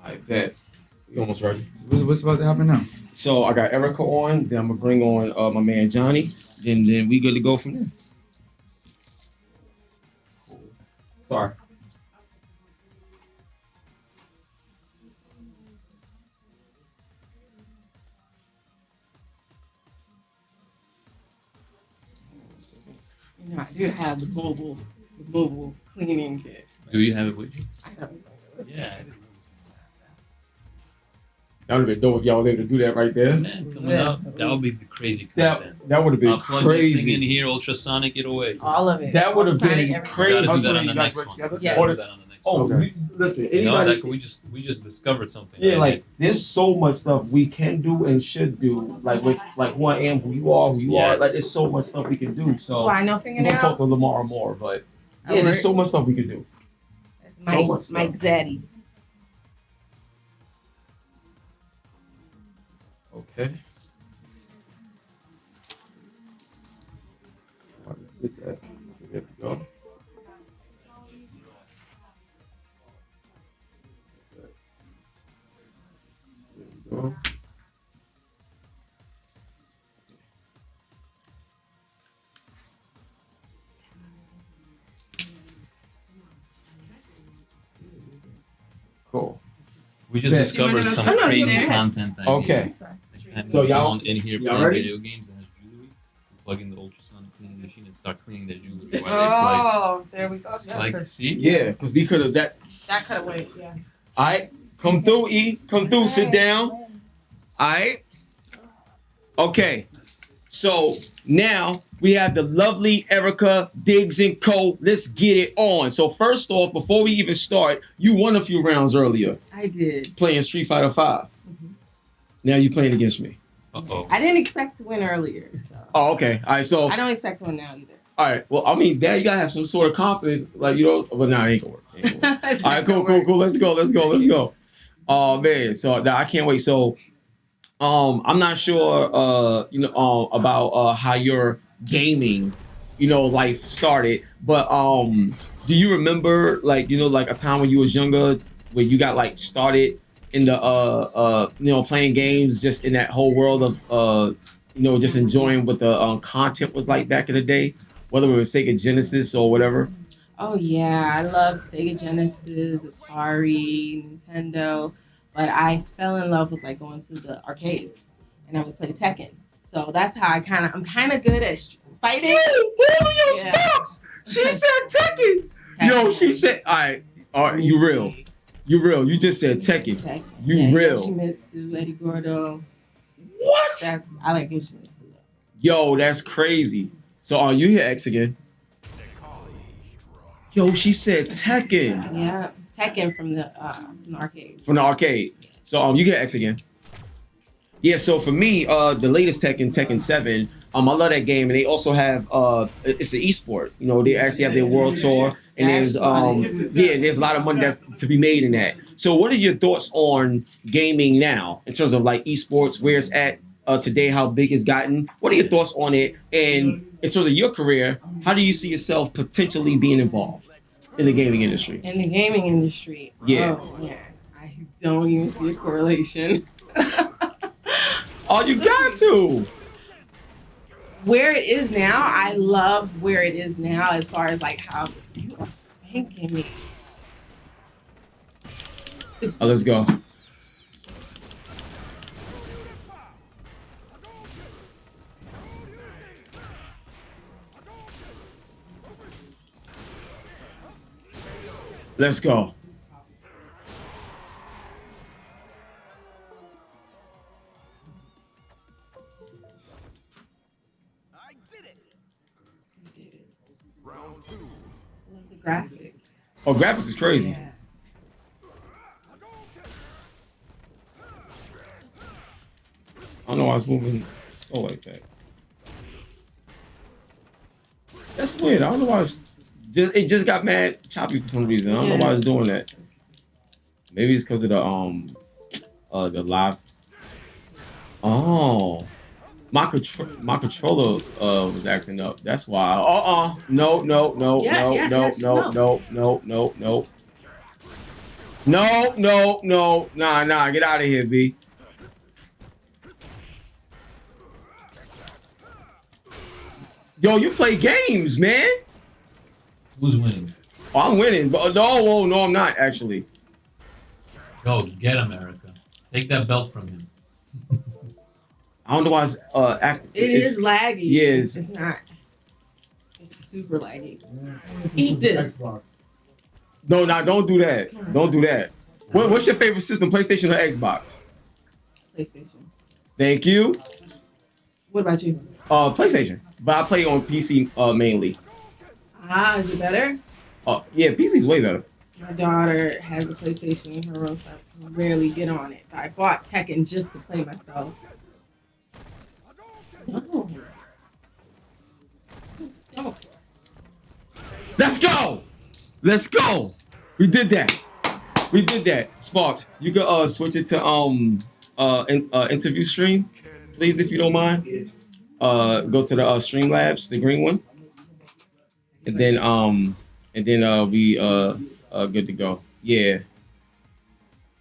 I bet. We almost ready. What's about to happen now? So I got Erica on. Then I'm gonna bring on my man Johnny. Then we good to go from there. Sorry. You know, I do have the mobile cleaning kit. Do you have it with you? I have Yeah. That would have been dope if y'all was able to do that right there. Man, coming up, that would be the crazy That content. that would have been I'll plug that thing in crazy. here, ultrasonic it away. all of it. That would have Ultrasonic, been everything. crazy. Gotta do so that on you the guys next work one. together? Yes. Gotta do that on the next one. Oh, Okay. listen, You know, anybody. we just discovered something. Yeah, right? like there's so much stuff we can do and should do. Like with like who I am, who you are, who you are. Yes. Like there's so much stuff we can do. That's So why I know we're gonna fingernails. talk to Lamar more, but I yeah, there's work. so much stuff we can do. That's so much stuff. Mike Zaddy. Okay. Get that. There we go. There we go. Cool. We just Bet. discovered some Oh, no, crazy there. content. Okay. And So y'all- someone in here y'all playing ready? video games that has jewelry. We plug in the ultrasonic cleaning machine and start cleaning their jewelry while Oh, there we go. they play. It's like, see? Yeah, because we could have that. That could have went. Yeah. All right, come through, E. Come through. Sit down. All right. Okay. So now we have the lovely Erica Dixon Co. Let's get it on. So first off, before we even start, you won a few rounds earlier I did. playing Street Fighter 5. Mhm. Now you playing against me. Uh-oh. I didn't expect to win earlier, so Oh, okay. All right. So I don't expect to win now either. all right. Well, I mean, Dad, you gotta have some sort of confidence, like you know. But nah, it ain't gonna work. It ain't gonna work. It's All not right, gonna cool. work. Let's go. Oh man, so nah, I can't wait. So, I'm not sure, about how your gaming, life started. But do you remember, like, like a time when you was younger, where you got like started in the playing games, just in that whole world of just enjoying what the content was like back in the day, whether it was Sega Genesis or whatever. Oh yeah, I loved Sega Genesis, Atari, Nintendo, but I fell in love with like going to the arcades and I would play Tekken. So that's how I'm kind of good at fighting. Holy your Yeah. smokes! She said Tekken. Yo, she said, all right, you real. You just said Tekken. Tekken. You yeah, real. Yoshimitsu, Eddie Gordo. What? I like Yoshimitsu. Yo, that's crazy. So, you hear X again? Yo, she said Tekken Yeah, Tekken from the arcade. from the arcade. So, you hear X again? Yeah. So for me, the latest Tekken 7. I love that game, and they also have it's an esport. They actually have their world tour, and there's there's a lot of money that's to be made in that. So, what are your thoughts on gaming now in terms of like esports, where it's at today, how big it's gotten? What are your thoughts on it? And in terms of your career, how do you see yourself potentially being involved in the gaming industry? In the gaming industry, Yeah. oh man, I don't even see a correlation. Oh, you got to. Where it is now, I love where it is now as far as like how you are spanking me. Oh, let's go. Let's go. Love the graphics. Oh, graphics is crazy. Yeah. I don't know why I was moving slow like that. That's weird. I don't know why it just got mad choppy for some reason. I don't know why it's doing that. Maybe it's because of the live. Oh, my controller was acting up. That's why. No. Yes, yes, yes, No. No, nah, get out of here, B. Yo, you play games, man. Who's winning? Oh, I'm winning, but no, I'm not actually. Go get him, Erica. Take that belt from him. I don't know why it's It is laggy. Yes. It's not. It's super laggy. Yeah. Eat this. Xbox. No, don't do that. Don't do that. What's your favorite system, PlayStation or Xbox? PlayStation. Thank you. What about you? PlayStation, but I play on PC mainly. Ah, is it better? Yeah, PC's way better. My daughter has a PlayStation in her room, so I rarely get on it. But I bought Tekken just to play myself. No. No. Let's go. Let's go. We did that. Sparks, you can switch it to interview stream, please, if you don't mind. Go to the Streamlabs, the green one, and then we good to go. Yeah.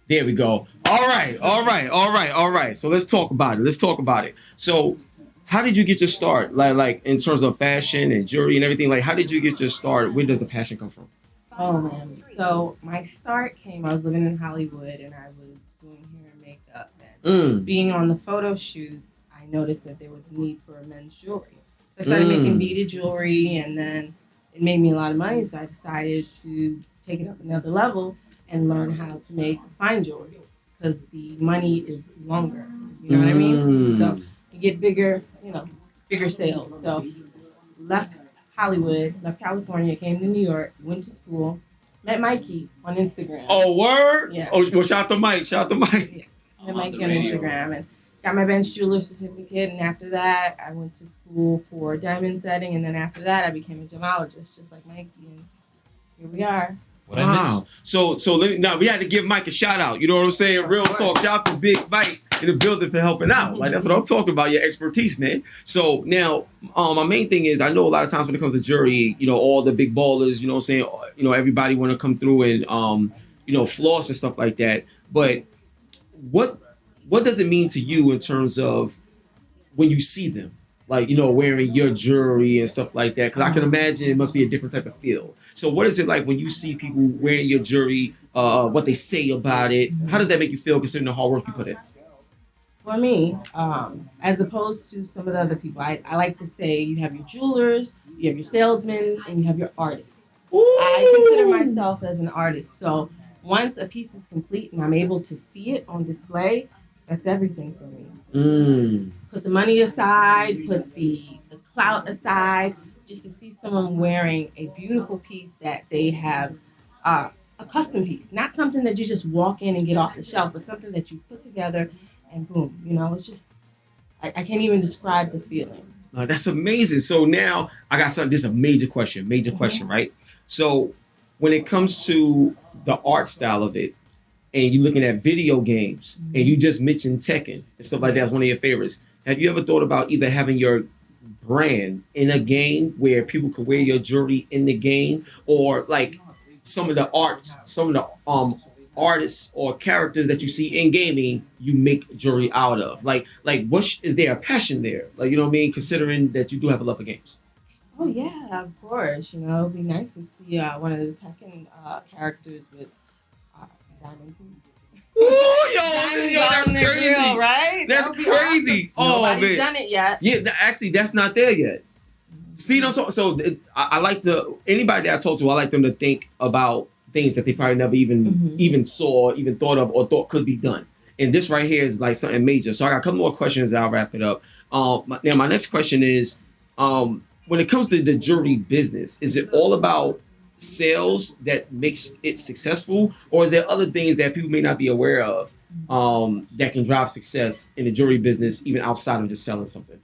There we go. All right. So let's talk about it. So, how did you get your start? Like in terms of fashion and jewelry and everything. Like, how did you get your start? Where does the passion come from? Oh man. So my start came. I was living in Hollywood, and I was doing hair and makeup. And being on the photo shoots, I noticed that there was a need for men's jewelry. So I started making beaded jewelry, and then it made me a lot of money. So I decided to take it up another level and learn how to make fine jewelry because the money is longer. You know what I mean? So you get bigger sales. So left Hollywood, left California, came to New York, went to school, met Mikey on Instagram. Oh, word? Yeah. Oh, well, shout out to Mike. Met Mikey on Instagram and got my bench jeweler certificate. And after that, I went to school for diamond setting. And then after that, I became a gemologist, just like Mikey. And here we are. What I missed? So we had to give Mike a shout out. You know what I'm saying? Real talk. Shout out to Big Mike in the building for helping out. Like, that's what I'm talking about, your expertise, man. So now, my main thing is, I know a lot of times when it comes to jewelry, all the big ballers, you know what I'm saying, everybody want to come through and floss and stuff like that. But what does it mean to you in terms of when you see them? Like, wearing your jewelry and stuff like that. Because I can imagine it must be a different type of feel. So what is it like when you see people wearing your jewelry, what they say about it? How does that make you feel considering the hard work you put in? For me, as opposed to some of the other people, I like to say you have your jewelers, you have your salesmen, and you have your artists. Ooh. I consider myself as an artist. So once a piece is complete and I'm able to see it on display, that's everything for me. Put the money aside, put the clout aside, just to see someone wearing a beautiful piece that they have, a custom piece, not something that you just walk in and get off the shelf, but something that you put together and boom, it's just, I can't even describe the feeling. That's amazing. So now I got something, this is a major question, right? So when it comes to the art style of it, and you're looking at video games, and you just mentioned Tekken and stuff like that as one of your favorites. Have you ever thought about either having your brand in a game where people could wear your jewelry in the game, or like some of the artists or characters that you see in gaming, you make jewelry out of? Like is there a passion there? Like, you know what I mean? Considering that you do have a love for games. Oh yeah, of course. It'd be nice to see one of the Tekken characters with diamond teeth. Ooh, yo, that's crazy. Grill, right? That's crazy. Awesome. Oh, Nobody's man. done it yet. Yeah, actually, that's not there yet. See, I like anybody that I talk to, I like them to think about things that they probably never even saw, even thought of, or thought could be done. And this right here is like something major. So I got a couple more questions. I'll wrap it up. Now, my next question is, when it comes to the jewelry business, is it all about sales that makes it successful, or is there other things that people may not be aware of that can drive success in the jewelry business, even outside of just selling something?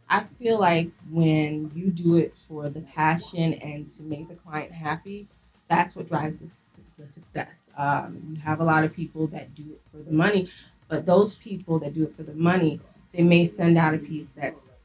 I feel like when you do it for the passion and to make the client happy, that's what drives the success. You have a lot of people that do it for the money, but those people that do it for the money, they may send out a piece that's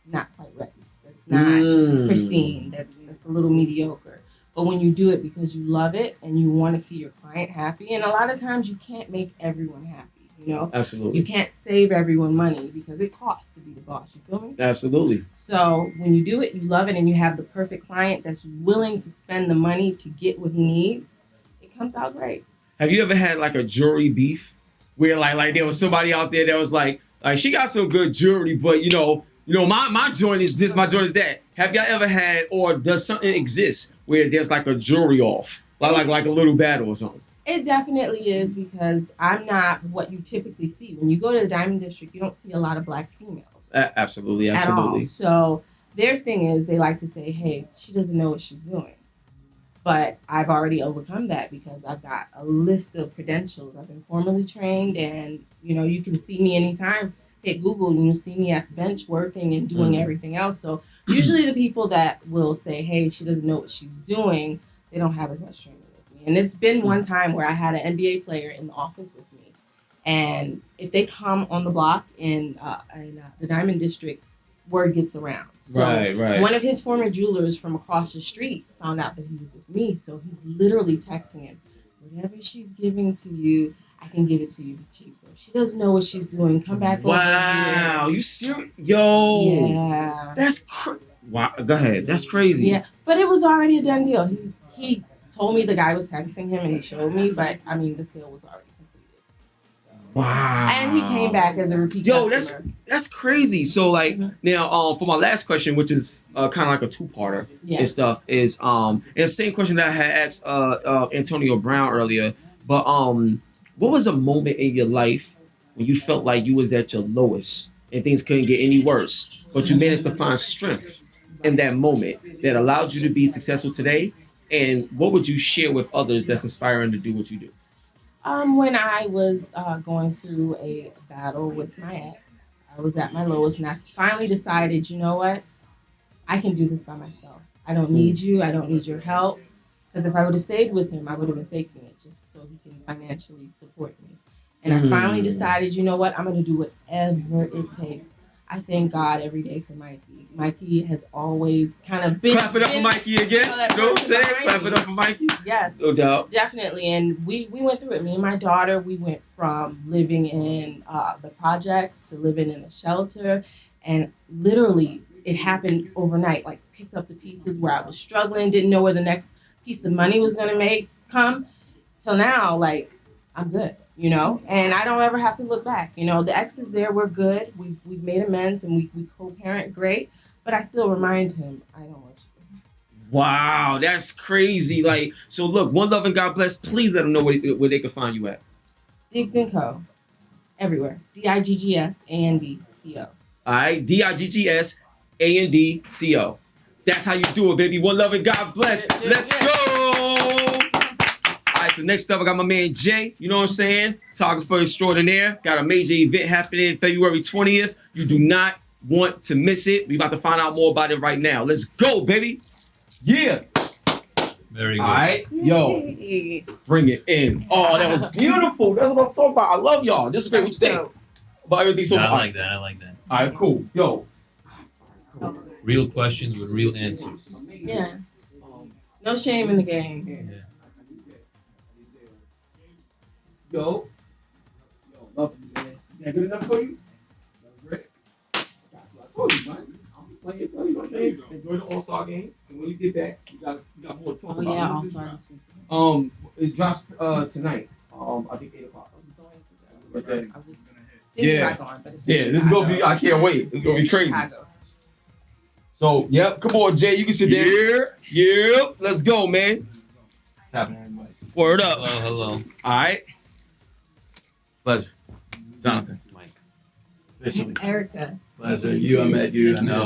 not quite ready, that's not pristine, that's a little mediocre. But when you do it because you love it and you want to see your client happy, and a lot of times you can't make everyone happy, you know? Absolutely. You can't save everyone money because it costs to be the boss, you feel me? Absolutely. So when you do it, you love it, and you have the perfect client that's willing to spend the money to get what he needs, it comes out great. Have you ever had like a jewelry beef where like there was somebody out there that was like she got some good jewelry, but you know my joint is this, my joint is that. Have y'all ever had, or does something exist where there's like a jewelry off, like a little battle or something? It definitely is, because I'm not what you typically see. When you go to the Diamond District, you don't see a lot of black females. Absolutely. At all. So their thing is they like to say, hey, she doesn't know what she's doing. But I've already overcome that because I've got a list of credentials. I've been formally trained, and you can see me anytime. Hit Google and you'll see me at the bench working and doing everything else. So usually the people that will say, hey, she doesn't know what she's doing, they don't have as much training as me. And it's been one time where I had an NBA player in the office with me. And if they come on the block in the Diamond District, word gets around. So right. One of his former jewelers from across the street found out that he was with me. So he's literally texting him, whatever she's giving to you, I can give it to you cheaper. She doesn't know what she's doing. Come back over here. Wow, you serious? Yo. Yeah. That's wow. Go ahead. That's crazy. Yeah, but it was already a done deal. He told me the guy was texting him and he showed me, but I mean the sale was already completed. So. Wow. And he came back as a repeat customer. That's crazy. So like now for my last question, which is kind of like a two-parter and stuff, is and the same question that I had asked Antonio Brown earlier, but what was a moment in your life when you felt like you was at your lowest and things couldn't get any worse, but you managed to find strength in that moment that allowed you to be successful today? And what would you share with others that's inspiring to do what you do? When I was going through a battle with my ex, I was at my lowest, and I finally decided, you know what? I can do this by myself. I don't need you. I don't need your help. Because if I would have stayed with him, I would have been faking it just so he can financially support me. And I finally decided, you know what? I'm going to do whatever it takes. I thank God every day for Mikey. Mikey has always kind of been... Clap it up for Mikey again. You know what I'm saying? Clap it up for Mikey. Yes. No doubt. Definitely. And we went through it. Me and my daughter, we went from living in the projects to living in a shelter. And literally, it happened overnight. Like, picked up the pieces where I was struggling, didn't know where the next piece of money was going to come. Till now, like, I'm good. And I don't ever have to look back. The ex is there, we're good. We've made amends and we co-parent great, but I still remind him, I don't want you. Wow, that's crazy. Like, so look, one love and God bless. Please let them know where they can find you at. Diggs & Co. Everywhere. DIGGS&DCO. All right, DIGGS&DCO. That's how you do it, baby. One love and God bless. Let's go. All right, so next up, I got my man Jay. You know what I'm saying? Photographer extraordinaire. Got a major event happening February 20th. You do not want to miss it. We about to find out more about it right now. Let's go, baby. Yeah. Very good. All right, yo, bring it in. Oh, that was beautiful. That's what I'm talking about. I love y'all. This is great. What you think about everything so far? I like that. All right, cool. Yo. Real questions with real answers. Yeah. No shame in the game here. Yeah. Yo, love you, man. Is that good enough for you? That's great. I told you, man. I'm playing, you know what I'm saying? Enjoy the All-Star game. And when you get back, you got more to talk about. Oh, yeah, All-Star this week. It drops tonight. I think 8 o'clock. I was going to Okay. I was thinking about going, but it's in this is Chicago. gonna be. I can't wait. It's gonna be crazy. Chicago. So, yep. Come on, Jay. You can sit there. Yeah. Let's go, man. What's happening, everybody? Word up. Hello. All right. Pleasure. Jonathan. Mike. Officially. Erica. Pleasure. I met you. I know.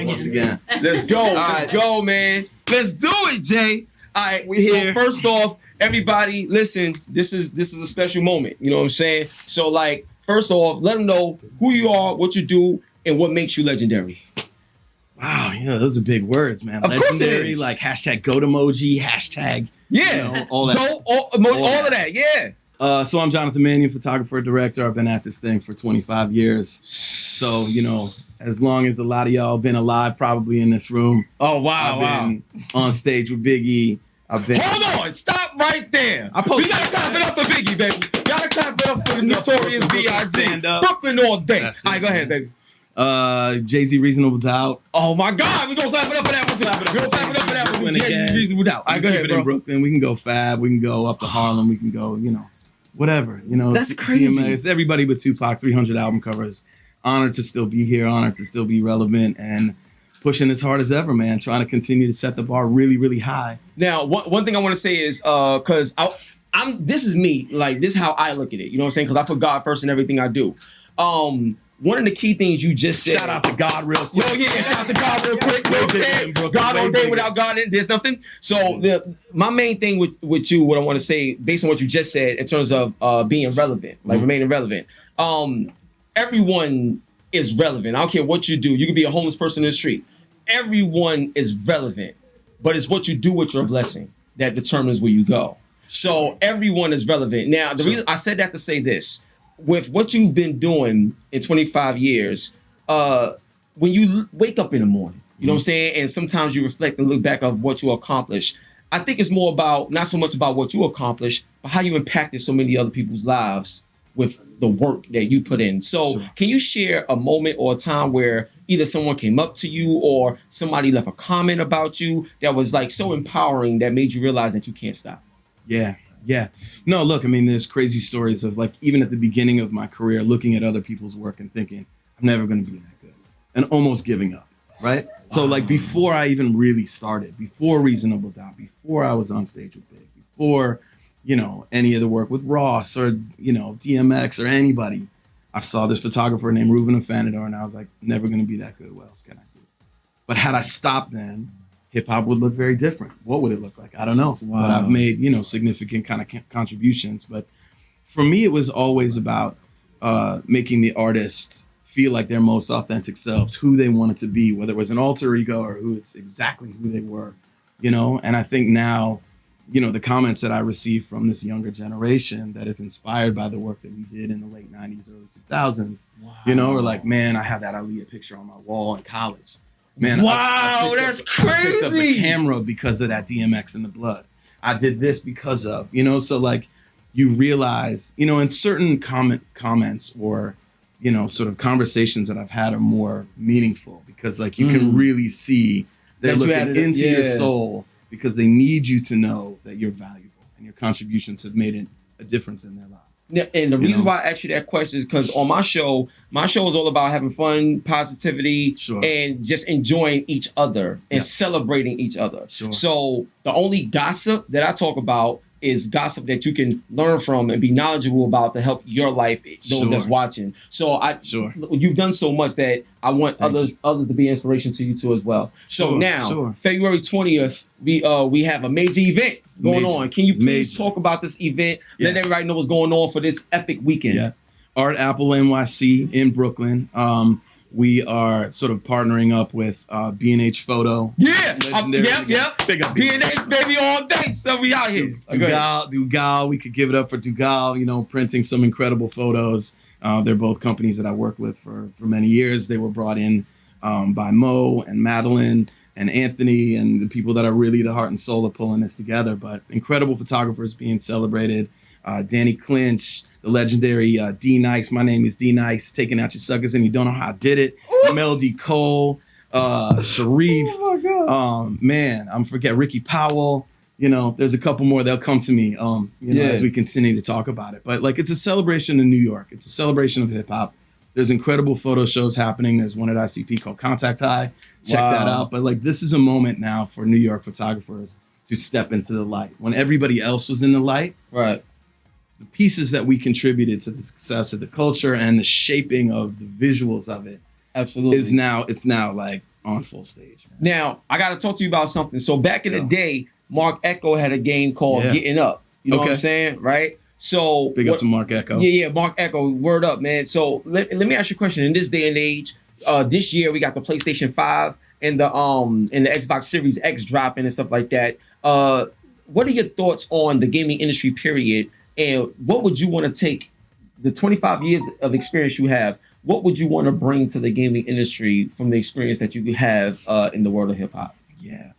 Once again. Let's go. Let's go, man. Let's do it, Jay. All right, we here. So first off, everybody, listen. This is a special moment. You know what I'm saying? So, like, first off, let them know who you are, what you do, and what makes you legendary. Wow, those are big words, man. Of course it Legendary, is. like hashtag goat emoji, hashtag all that. All of that. Yeah. So I'm Jonathan Mannion, photographer, director. I've been at this thing for 25 years. So, you know, as long as a lot of y'all been alive, probably in this room. Oh, wow, I've been on stage with Big E. I've been. Hold on, stop right there. We We gotta clap it up for Biggie, baby. Gotta clap it up for the notorious B.I.G. Stand up. Brooklyn all day. That's All right, it, go ahead, man. baby. Jay-Z, Reasonable Doubt. Oh my God, we gonna clap it up for that one too. We gonna clap it up for that one too. Brooklyn Jay-Z's again. Reasonable Doubt. All right, go Keep ahead, it bro. in Brooklyn. We can go Fab. We can go up to Harlem. We can go, you know, whatever. You know, That's crazy. DMX, everybody but Tupac. 300 album covers. Honored to still be here. Honored to still be relevant and pushing as hard as ever, man. Trying to continue to set the bar really, really high. Now, one thing I want to say is, cause this is me. Like this is how I look at it. You know what I'm saying? Cause I put God first in everything I do. One of the key things you just said. Shout out to God real quick. Yo, yeah, shout out to God real quick. You know what I'm saying? God all day without God, there's nothing. So my main thing with you, what I want to say, based on what you just said, in terms of being relevant, like remaining relevant. Everyone is relevant. I don't care what you do. You could be a homeless person in the street. Everyone is relevant, but it's what you do with your blessing that determines where you go. So everyone is relevant. Now, the reason I said that to say this, with what you've been doing in 25 years, when you wake up in the morning, you know what I'm saying? And sometimes you reflect and look back of what you accomplished. I think it's more about, not so much about what you accomplished, but how you impacted so many other people's lives with the work that you put in. So can you share a moment or a time where either someone came up to you or somebody left a comment about you that was like so empowering that made you realize that you can't stop? Yeah. No, look, I mean, there's crazy stories of like, even at the beginning of my career, looking at other people's work and thinking, I'm never going to be that good, and almost giving up, right? So like before I even really started, before Reasonable Doubt, before I was on stage with Big, before, you know, any of the work with Ross or, you know, DMX or anybody, I saw this photographer named Ruben Afanador, and I was like, never going to be that good. What else can I do? But had I stopped then, hip hop would look very different. What would it look like? I don't know. Wow. But I've made, you know, significant kind of contributions. But for me, it was always about making the artist feel like their most authentic selves, who they wanted to be, whether it was an alter ego or who it's exactly who they were, you know? And I think now, you know, the comments that I receive from this younger generation that is inspired by the work that we did in the late 90s, early 2000s, you know, or like, man, I have that Aaliyah picture on my wall in college. Man, wow, that's crazy. I picked up the crazy. camera because of that DMX in the blood. I did this because of, you know, so like you realize, you know, in certain comments or, you know, sort of conversations that I've had are more meaningful because like you can really see they're looking into your soul because they need you to know that you're valuable and your contributions have made a difference in their lives. Yeah, and the reason why I asked you that question is because on my show is all about having fun, positivity, and just enjoying each other and celebrating each other. So the only gossip that I talk about is gossip that you can learn from and be knowledgeable about to help your life, those that's watching. So you've done so much that I want others to be inspiration to you too as well. So now, February 20th, we have a major event going on. Can you please talk about this event? Let everybody know what's going on for this epic weekend. Yeah, Art Apple NYC in Brooklyn. We are sort of partnering up with B&H Photo. Yep. Big up B&H, baby, all day. So we out here. Dugal. We could give it up for Dugal, you know, printing some incredible photos. They're both companies that I worked with for many years. They were brought in by Mo and Madeline and Anthony and the people that are really the heart and soul of pulling this together. But incredible photographers being celebrated. Danny Clinch, the legendary D Nice. My name is D Nice, taking out your suckers and you don't know how I did it. Mel D. Cole, Sharif. Oh my God. Man, I'm forget Ricky Powell. You know, there's a couple more. They'll come to me, you know, as we continue to talk about it. But like, it's a celebration in New York. It's a celebration of hip hop. There's incredible photo shows happening. There's one at ICP called Contact High. Check that out. But like, this is a moment now for New York photographers to step into the light. When everybody else was in the light, the pieces that we contributed to the success of the culture and the shaping of the visuals of it it's now like on full stage, man. Now I got to talk to you about something. So back in the day, Mark Echo had a game called Getting Up. You know what I'm saying, right? So big up to Mark Echo. Yeah, Mark Echo, word up, man. So let me ask you a question. In this day and age, this year we got the PlayStation 5 and the Xbox Series X dropping and stuff like that. What are your thoughts on the gaming industry period? And what would you want to take the 25 years of experience you have? what would you want to bring to the gaming industry from the experience that you have in the world of hip hop? Yeah.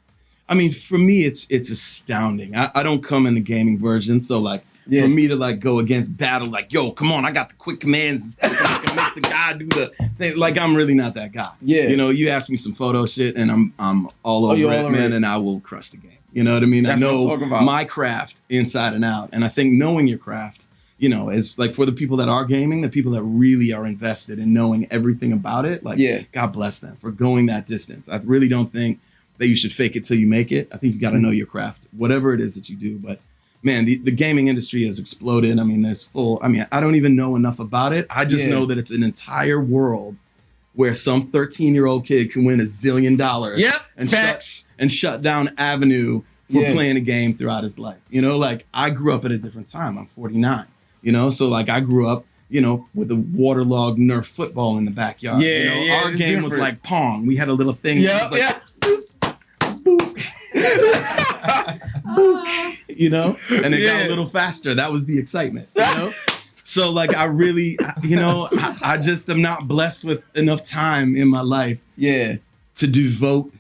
I mean, for me, it's astounding. I don't come in the gaming version, so like for me to like go against battle, like, yo, come on, I got the quick commands and stuff, and I can make the guy do the thing. Like, I'm really not that guy. Yeah. You know, you ask me some photo shit, and I'm all over it, man, and I will crush the game. You know what I mean? That's I know what I'm talking about. my craft inside and out, and I think knowing your craft, you know, is like for the people that are gaming, the people that really are invested in knowing everything about it. Like, God bless them for going that distance. I really don't think that you should fake it till you make it. I think you got to know your craft, whatever it is that you do. But man, the gaming industry has exploded. I mean, I don't even know enough about it. I just know that it's an entire world where some 13-year-old kid can win $1 zillion and shut down Avenue for playing a game throughout his life. You know, like I grew up at a different time. I'm 49, you know, so like I grew up, you know, with a waterlogged Nerf football in the backyard. Our game was like Pong. We had a little thing. You know, and it got a little faster. That was the excitement, you know? So like, I really, you know, I just am not blessed with enough time in my life to devote,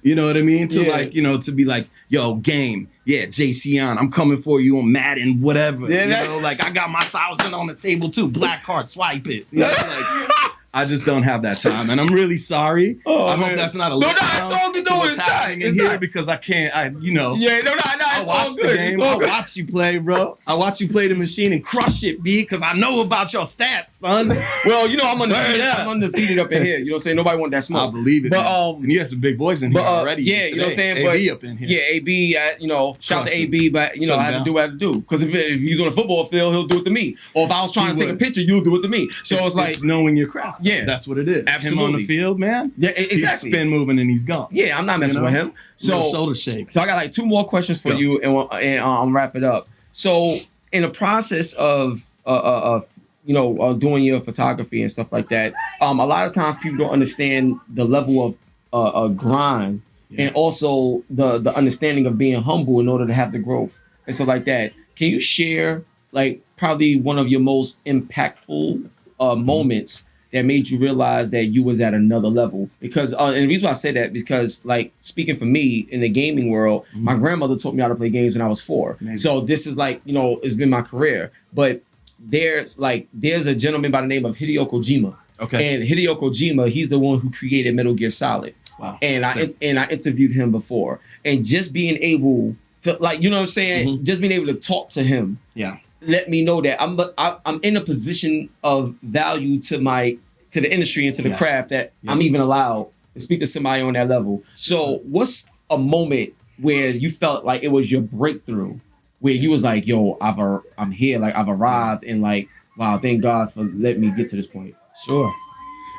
you know what I mean? To like, you know, to be like, yo, game. Yeah, JC on. I'm coming for you on Madden, whatever. You know, like I got my 1,000 on the table too. Black card, swipe it. You know, like, I just don't have that time, and I'm really sorry. I hope that's not a letdown to what's happening in here because I can't. You know. I watch the game. I watch you play, bro. I watch you play the machine and crush it, B, because I know about your stats, son. Well, you know, I'm undefeated up in here. You know what I'm saying? Nobody want that smoke. I believe it. But and you have some big boys in here already. Yeah, you know what I'm saying? AB up in here. Yeah, AB. You know, shout to AB, but you know, I had to do what I had to do because if he's on a football field, he'll do it to me. Or if I was trying to take a picture, you'll do it to me. So it's like knowing your craft. Yeah, that's what it is. Absolutely. Him on the field, man. Yeah, exactly. He's spin moving and he's gone. Yeah, I'm not messing with him. So shoulder shake. So I got like 2 more questions for you, and I'll wrap it up. So in the process of you know doing your photography and stuff like that, a lot of times people don't understand the level of grind and also the understanding of being humble in order to have the growth and stuff like that. Can you share like probably one of your most impactful moments that made you realize that you was at another level? Because and the reason why I say that because like speaking for me in the gaming world, my grandmother taught me how to play games when I was 4. Amazing. So this is like, you know, it's been my career. But there's a gentleman by the name of Hideo Kojima. Okay. And Hideo Kojima, he's the one who created Metal Gear Solid. Wow. And I interviewed him before. And just being able to like, you know what I'm saying? Just being able to talk to him. Yeah. Let me know that I'm in a position of value to the industry and to the craft that I'm even allowed to speak to somebody on that level. So what's a moment where you felt like it was your breakthrough, where you was like, yo, I'm here, like I've arrived, and like, wow, thank God for letting me get to this point? Sure.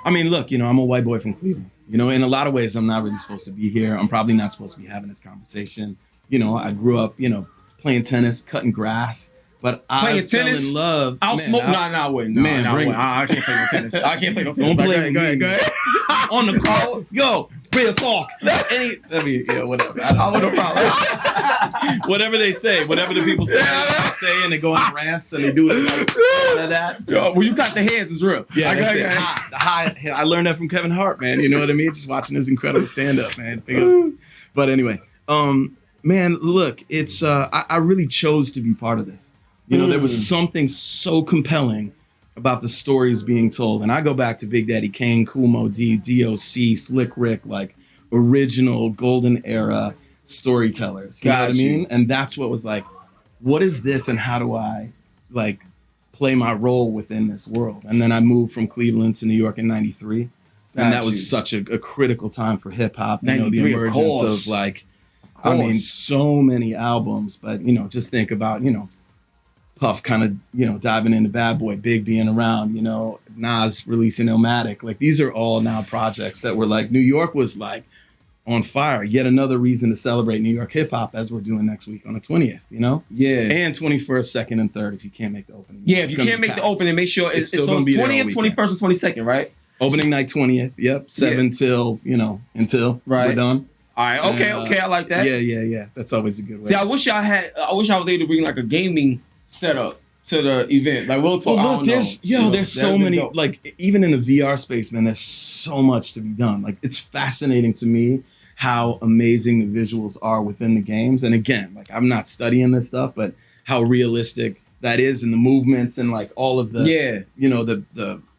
I mean, look, you know, I'm a white boy from Cleveland. You know, in a lot of ways, I'm not really supposed to be here. I'm probably not supposed to be having this conversation. You know, I grew up, you know, playing tennis, cutting grass. But I fell in love. I'll smoke. I wouldn't. I can't play no tennis. I can't play no tennis. Don't play. Go ahead. On the call, yo, real talk. Whatever. I want no problem. Whatever they say, whatever the people say, and they go on rants and they do it like that. Yo, when you cut the hands, it's real. Yeah, I learned that from Kevin Hart, man. You know what I mean? Just watching his incredible stand-up, man. But anyway, man, look, it's I really chose to be part of this. You know, there was something so compelling about the stories being told. And I go back to Big Daddy Kane, Kool Moe Dee, DOC, Slick Rick, like original golden era storytellers. You know what I mean? And that's what was like, what is this and how do I like play my role within this world? And then I moved from Cleveland to New York in 93. And that was such a critical time for hip hop. You know, the emergence of like, I mean, so many albums, but, you know, just think about, you know, Puff kind of, you know, diving into Bad Boy, Big being around, you know, Nas releasing Illmatic. Like, these are all now projects that were like, New York was like on fire. Yet another reason to celebrate New York hip hop as we're doing next week on the 20th, you know? Yeah. And 21st, 2nd, and 3rd if you can't make the opening. Yeah, if you can't make the opening, make sure it's 20th, 21st, or 22nd, right? Opening night 20th, yep. 7 till, you know, until we're done. All right, okay, I like that. Yeah. That's always a good way. See, I wish I was able to bring like a gaming setup to the event? Like we'll talk. Well, I look, don't know. there's so many. Like even in the VR space, man, there's so much to be done. Like it's fascinating to me how amazing the visuals are within the games. And again, like I'm not studying this stuff, but how realistic that is, and the movements and like all of the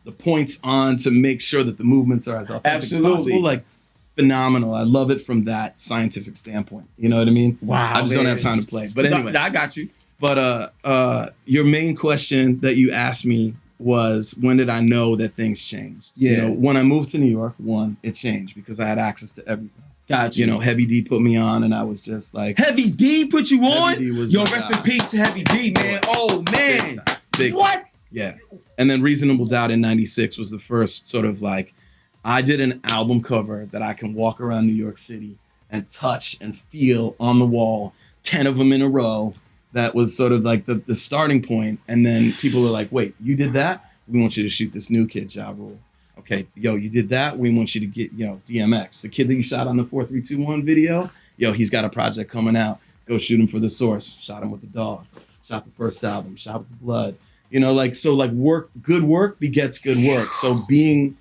the points on to make sure that the movements are as authentic as possible. Like phenomenal. I love it from that scientific standpoint. You know what I mean? Wow. I just don't have time to play. But anyway, I got you. But your main question that you asked me was, when did I know that things changed? Yeah. You know, when I moved to New York, it changed because I had access to everything. Got you. You know, Heavy D put me on, and I was just like, Heavy D put you on? Heavy D was Yo, the rest guy. in peace, Heavy D, man. Oh man. Big time. What? Yeah. And then Reasonable Doubt in '96 was the first sort of like, I did an album cover that I can walk around New York City and touch and feel on the wall, 10 of them in a row. That was sort of like the starting point. And then people were like, wait, you did that? We want you to shoot this new kid, Ja Rule. Okay, yo, you did that? We want you to get, DMX, the kid that you shot on the 4-3-2-1 video. Yo, he's got a project coming out. Go shoot him for The Source. Shot him with the dog. Shot the first album. Shot with the blood. You know, like, so like good work begets good work. So being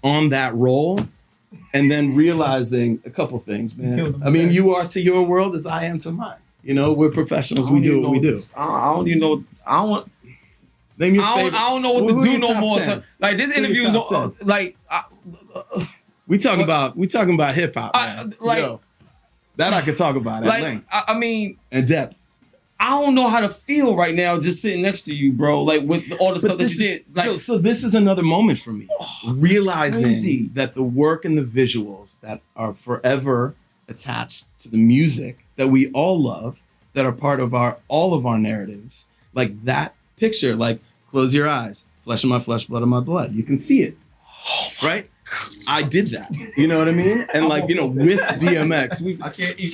on that role and then realizing a couple things, man. I mean, you are to your world as I am to mine. You know, we're professionals. We do what we do. I don't even know. I don't want. Name your I favorite. don't know what Who to are do your no top more. 10? So, like this Who are your interview is top 10? like. We talking about hip hop. Like Yo, that I could talk about at length I mean, and depth. I don't know how to feel right now just sitting next to you, bro. Like with all the stuff that you did. Like, Yo, so this is another moment for me, crazy. realizing that the work and the visuals that are forever attached to the music that we all love, that are part of all of our narratives, like that picture, like close your eyes, flesh of my flesh, blood of my blood. You can see it, right? I did that. You know what I mean? And like, with DMX,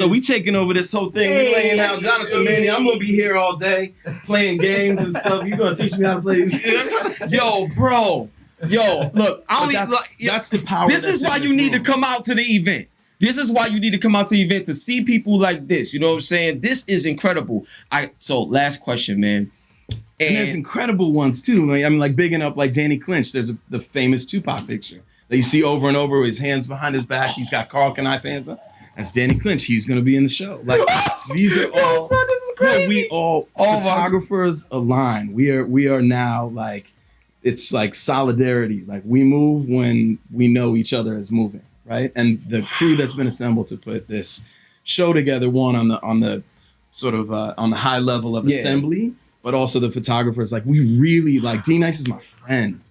we taking over this whole thing. We laying out Jonathan Mannion. I'm gonna be here all day playing games and stuff. You gonna teach me how to play these games? Yo, bro. Yo, look, that's the power. This is why you need to come out to the event. This is why you need to come out to the event, to see people like this. You know what I'm saying? This is incredible. So last question, man. And there's incredible ones too. I mean, like bigging up like Danny Clinch. There's the famous Tupac picture that you see over and over with his hands behind his back. He's got Carl Kanai pants on. That's Danny Clinch. He's gonna be in the show. Like these are all. Son, this is crazy. We all photographers align. We are now like, it's like solidarity. Like we move when we know each other is moving, right? And the crew that's been assembled to put this show together, one on the sort of on the high level of assembly, but also the photographers. Like we really like D-Nice is my friend.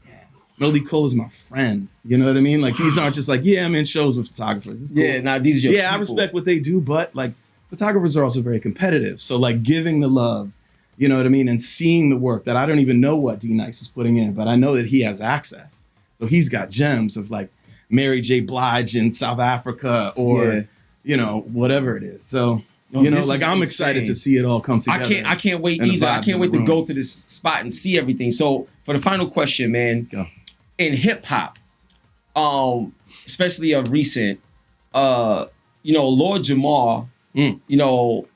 Melody Cole is my friend. You know what I mean? Like these aren't just like, I'm in shows with photographers. It's cool. Yeah, nah, these are your people. I respect what they do, but like photographers are also very competitive. So like giving the love, you know what I mean? And seeing the work that I don't even know what D-Nice is putting in, but I know that he has access. So he's got gems of like Mary J. Blige in South Africa or, whatever it is. So, like I'm excited to see it all come together. I can't wait either. I can't wait to go to this spot and see everything. So for the final question, man, go. In hip hop, especially of recent, Lord Jamar,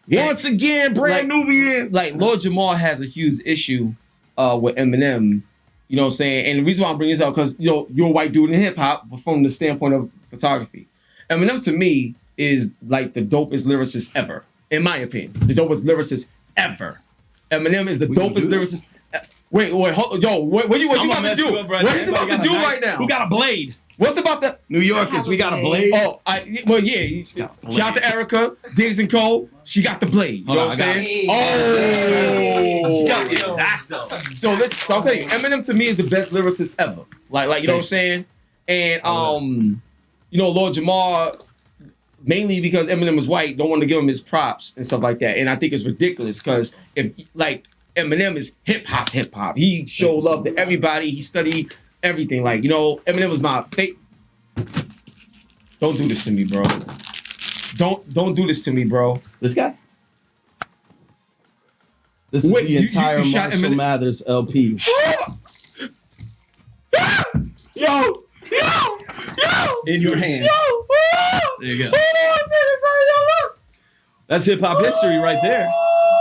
once again, brand Nubian. Like Lord Jamar has a huge issue with Eminem. You know what I'm saying? And the reason why I'm bringing this up, because you're a white dude in hip hop, but from the standpoint of photography, Eminem to me is like the dopest lyricist ever, in my opinion. The dopest lyricist ever. Eminem is the dopest lyricist. Wait, hold, yo, what you about to do? What he's about to do right now? Who got a blade? What's about the New Yorkers? We got a blade. Oh, shout out to Erica Dixon Cole. She got the blade. You know what I'm saying? She got the exacto. So I'll tell you, Eminem to me is the best lyricist ever. Like you know what I'm saying? And Lord Jamar, mainly because Eminem was white, don't want to give him his props and stuff like that. And I think it's ridiculous because if like Eminem is hip hop. He showed love to everybody. He studied everything. Like, Eminem was my favorite. Don't do this to me, bro. Don't do this to me, bro. This guy? This is the entire Marshall Mathers LP. Yo! In your hands. There you go. Hold on, That's hip hop history right there.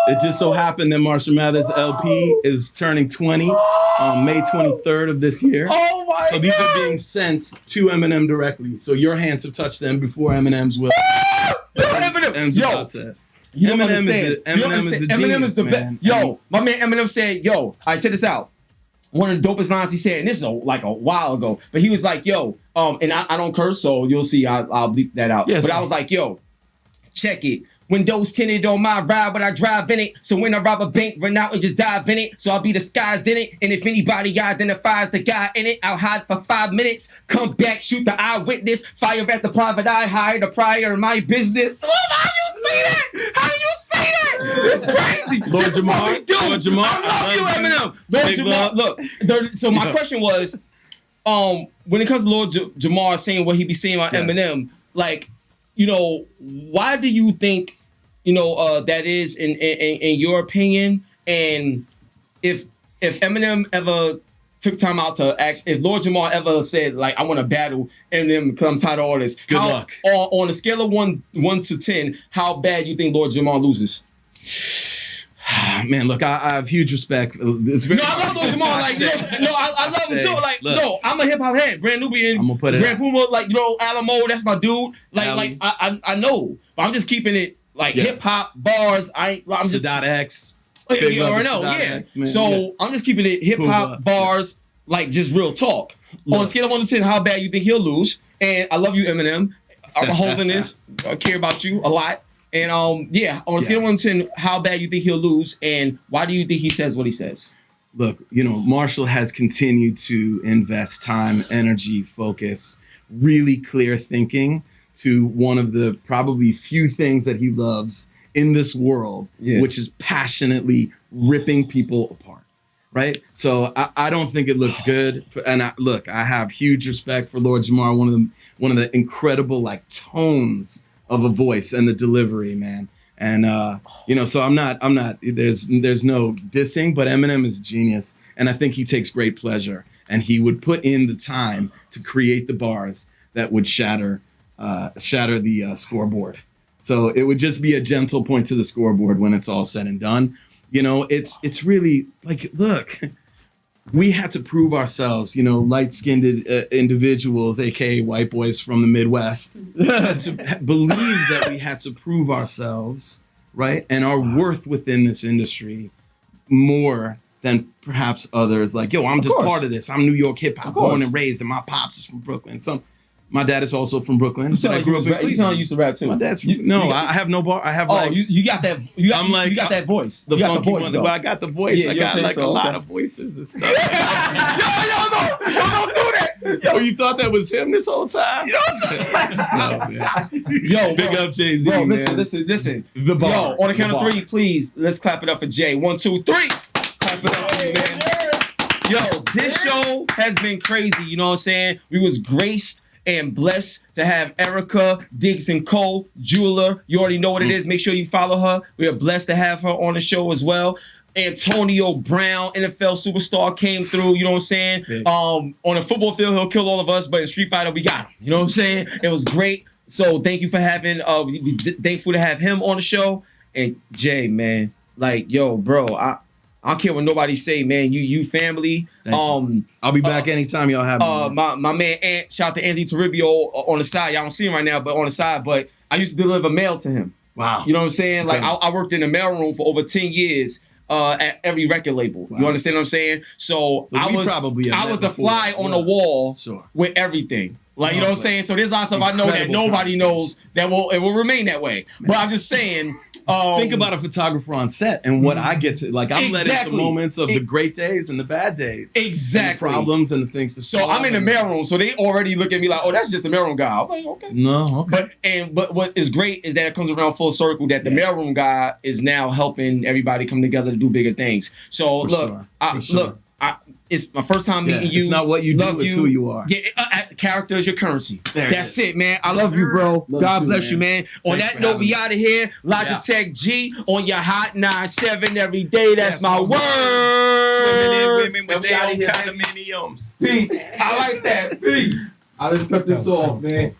It just so happened that Marshall Mathers LP is turning 20 on May 23rd of this year. Oh my So these are being sent to Eminem directly. So your hands have touched them before Eminem's will. Eminem's about to. You don't Eminem understand. Eminem is a Eminem genius, is the best. man. Yo, my man Eminem said, yo, all right, check this out. One of the dopest lines he said, and this is like a while ago, but he was like, yo, and I don't curse, so you'll see, I'll bleep that out. Yes, but I was like, yo, check it. Windows tinted on my ride, but I drive in it. So when I rob a bank, run out and just dive in it. So I'll be disguised in it. And if anybody identifies the guy in it, I'll hide for 5 minutes. Come back, shoot the eyewitness. Fire at the private eye, hire the prior in my business. Oh, how you say that? How you say that? It's crazy. Lord This is what we Jamar, do. Lord Jamar, I love you, Eminem. Lord Big Jamar, love. look. So my question was, when it comes to Lord Jamar saying what he be saying about Eminem, like, you know, why do you think, you know, that is in your opinion? And if Eminem ever took time out to ask, if Lord Jamar ever said, like, I want to battle Eminem because I'm tired of all this. Good luck. On a scale of 1 to 10, how bad you think Lord Jamar loses? Man, look, I have huge respect. It's very I love Lord Jamar. Like, you know, I love him too. Like, Look. no, I'm a hip hop head. Brand Nubian, I'm gonna put it Grand out. Puma, like, you know, Alamo, that's my dude. Like, Ali. I know, but I'm just keeping it like hip hop bars. I'm just Sadat X. you already know, Sadat yeah. X, man. So Yeah. I'm just keeping it hip hop Pumbaa. bars, like just real talk. On a Look. scale of 1 to 10, how bad you think he'll lose? And I love you, Eminem. I'm holding this. I care about you a lot. And on a scale of 1 to 10, how bad you think he'll lose, and why do you think he says what he says? Look, you know, Marshall has continued to invest time, energy, focus, really clear thinking to one of the probably few things that he loves in this world, which is passionately ripping people apart. Right? So I don't think it looks good. And I have huge respect for Lord Jamar, one of the incredible like tones of a voice and the delivery, man. And you know, so I'm not there's no dissing, but Eminem is a genius, and I think he takes great pleasure, and he would put in the time to create the bars that would shatter the scoreboard. So it would just be a gentle point to the scoreboard when it's all said and done. You know, it's really like, look, we had to prove ourselves, you know, light-skinned individuals, aka white boys from the Midwest, had to believe that we had to prove ourselves, right? And our worth within this industry more than perhaps others. Like, yo, I'm just part of this. I'm New York hip hop, born and raised, and my pops is from Brooklyn. My dad is also from Brooklyn. You I grew up in Cleveland. You sound like you used to rap too. My dad's from, I have no bar. I have like. You got that. You got that voice. The you got funky the voice, one. though. Well, I got the voice. Yeah, I you got know like so, a lot okay. of voices and stuff. Yo, don't do that. Yo, you thought that was him this whole time? You know what I'm saying? No, man. Yo, Big up Jay-Z, bro, man. listen. The bar. Yo, on the count The of bar. 3, please, let's clap it up for Jay. 1, 2, 3. Clap it up for you, man. Yo, this show has been crazy. You know what I'm saying? We was graced and blessed to have Erica Dixon Cole, jeweler. You already know what it is. Make sure you follow her. We are blessed to have her on the show as well. Antonio Brown, NFL superstar, came through. You know what I'm saying? Big. On a football field, he'll kill all of us, but in Street Fighter, we got him. You know what I'm saying? It was great. So thank you for having. We thankful to have him on the show. And Jay, man, like, yo, bro, I don't care what nobody say, man. You family. I'll be back anytime y'all have me. My man Ant, shout out to Anthony Toribio on the side. Y'all don't see him right now, but on the side. But I used to deliver mail to him. Wow. You know what I'm saying? Like, Okay. I worked in the mailroom for over 10 years at every record label. Wow. You understand what I'm saying? So we probably have I met was a before fly as on well. the wall Sure. with everything. Like, you know what I'm saying? So there's a lot of stuff I know that Incredible nobody knows that it will remain that way. But I'm just saying. Think about a photographer on set and what I get to, like, I'm led into Exactly. moments of the great days and the bad days. Exactly. And the problems and the things to So solve. I'm in the mailroom, so they already look at me like, oh, that's just the mailroom guy. I'm like, okay. No, okay. But what is great is that it comes around full circle that the mailroom guy is now helping everybody come together to do bigger things. So For look, sure. For sure. it's my first time meeting you. It's not what you do, Love it's who you are. Yeah, character is your currency. There it That's is. it, man. I love you, bro. Love God you, bless you, man. On Thanks that for note, having we me. out of here. Logitech G on your hot 9-7 every day. That's my word. Swimming in women with And we their outta own here, man. condominiums. Peace. I like that. Peace. I'll just cut this off, man.